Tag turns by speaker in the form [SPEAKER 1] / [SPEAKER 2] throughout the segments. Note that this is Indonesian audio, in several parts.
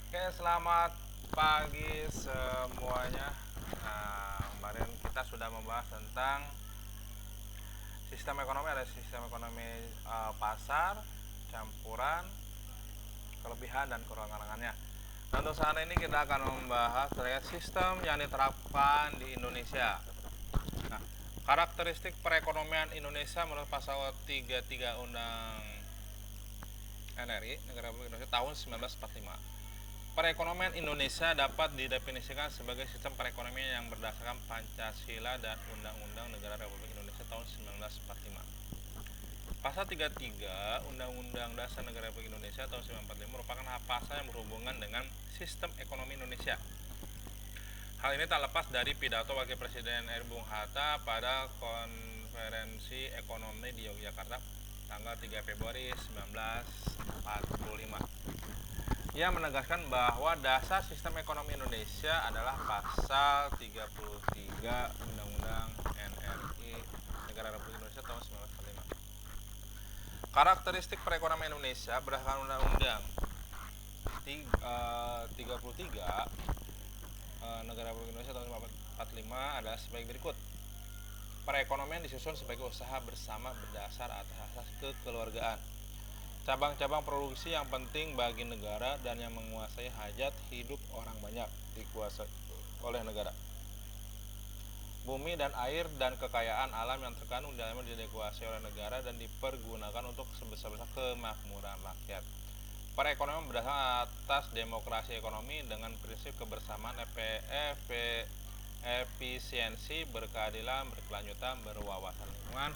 [SPEAKER 1] Oke, selamat pagi semuanya. Kemarin kita sudah membahas tentang sistem ekonomi, ada sistem ekonomi pasar, campuran, kelebihan dan kekurangannya. Nah, untuk saat ini kita akan membahas terkait sistem yang diterapkan di Indonesia. Nah, karakteristik perekonomian Indonesia menurut pasal 33 Undang NRI Negara Republik Indonesia tahun 1945. Perekonomian Indonesia dapat didefinisikan sebagai sistem perekonomian yang berdasarkan Pancasila dan Undang-Undang Negara Republik Indonesia tahun 1945. Pasal 33 Undang-Undang Dasar Negara Republik Indonesia tahun 1945 merupakan pasal yang berhubungan dengan sistem ekonomi Indonesia. Hal ini tak lepas dari pidato Wakil Presiden RI Bung Hatta pada Konferensi Ekonomi di Yogyakarta tanggal 3 Februari 1945. Ia menegaskan bahwa dasar sistem ekonomi Indonesia adalah pasal 33 Undang-Undang NRI Negara Republik Indonesia tahun 1945. Karakteristik perekonomian Indonesia berdasarkan Undang-Undang 33 Negara Republik Indonesia tahun 1945 adalah sebagai berikut. Perekonomian disusun sebagai usaha bersama berdasar atas asas kekeluargaan. Cabang-cabang produksi yang penting bagi negara dan yang menguasai hajat hidup orang banyak dikuasai oleh negara. Bumi dan air dan kekayaan alam yang terkandung di dalamnya dikuasai oleh negara dan dipergunakan untuk sebesar-besar kemakmuran rakyat. Perekonomian berdasarkan atas demokrasi ekonomi dengan prinsip kebersamaan, efisiensi, berkeadilan, berkelanjutan, berwawasan lingkungan,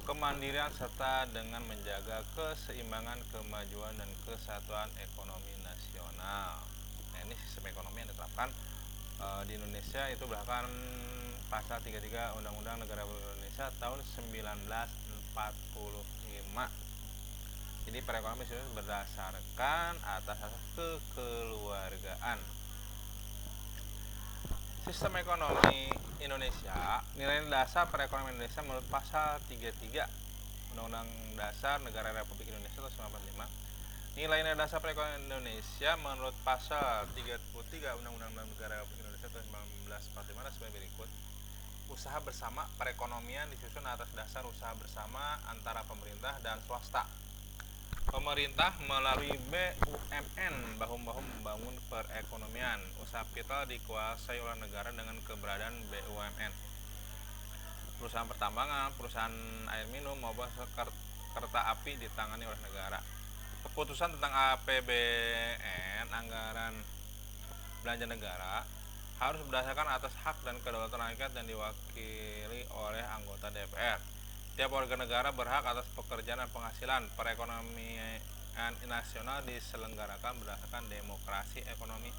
[SPEAKER 1] kemandirian, serta dengan menjaga keseimbangan, kemajuan, dan kesatuan ekonomi nasional. Nah, ini sistem ekonomi yang diterapkan di Indonesia itu berdasarkan pasal 33 Undang-Undang Negara Republik Indonesia tahun 1945. Jadi perekonomian itu berdasarkan atas asas kekeluargaan. Sistem ekonomi Indonesia, nilai dasar perekonomian Indonesia menurut pasal 33 Undang-Undang Dasar Negara Republik Indonesia tahun 1945. Nilai dasar perekonomian Indonesia menurut pasal 33 Undang-Undang Negara Republik Indonesia tahun 1945 sebagai berikut. Usaha bersama perekonomian disusun atas dasar usaha bersama antara pemerintah dan swasta. Pemerintah melalui BUMN bahu-membahu membangun perekonomian. Usaha kapital dikuasai oleh negara dengan keberadaan BUMN. Perusahaan pertambangan, perusahaan air minum maupun kereta api ditangani oleh negara. Keputusan tentang APBN, anggaran belanja negara, harus berdasarkan atas hak dan kedaulatan rakyat dan diwakili oleh anggota DPR. Tiap warga negara berhak atas pekerjaan dan penghasilan. Perekonomian nasional diselenggarakan berdasarkan demokrasi ekonomi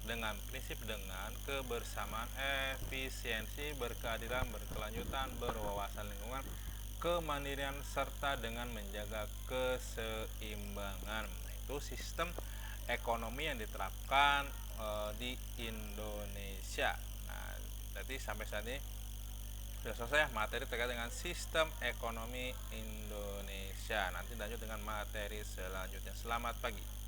[SPEAKER 1] dengan prinsip dengan kebersamaan, efisiensi, berkeadilan, berkelanjutan, berwawasan lingkungan, kemandirian, serta dengan menjaga keseimbangan. Itu sistem ekonomi yang diterapkan di Indonesia. Nah, jadi sampai saat ini sudah selesai materi terkait dengan sistem ekonomi Indonesia. Nanti lanjut dengan materi selanjutnya. Selamat pagi.